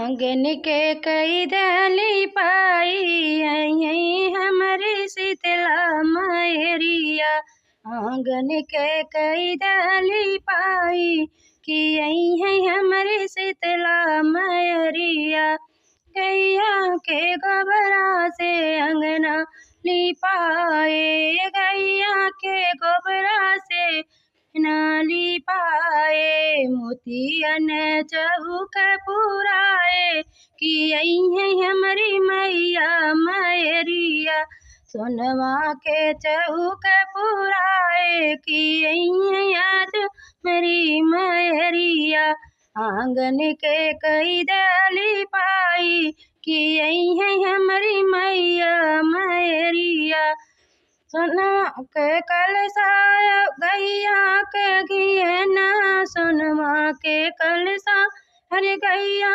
आंगन के कई दली पाई आई हमारी शीतला मैरिया। आंगन के कई दली पाई कि आई है हमारी शीतला मैरिया। गैया के गोबरा से अंगना लिपाए, गैया के गोबरा से नाली पाए। मोतियन चौक पुराए कि आई है हमारी मैया मैरिया। सोनवा के चौक पुराए कि आई है आज मेरी मैरिया। आंगन के कई दली पाई कि आई है हमारी मैया मैरिया। सोनवा के कलसा गैया के घियना, सोनवा के कलसा हरे गैया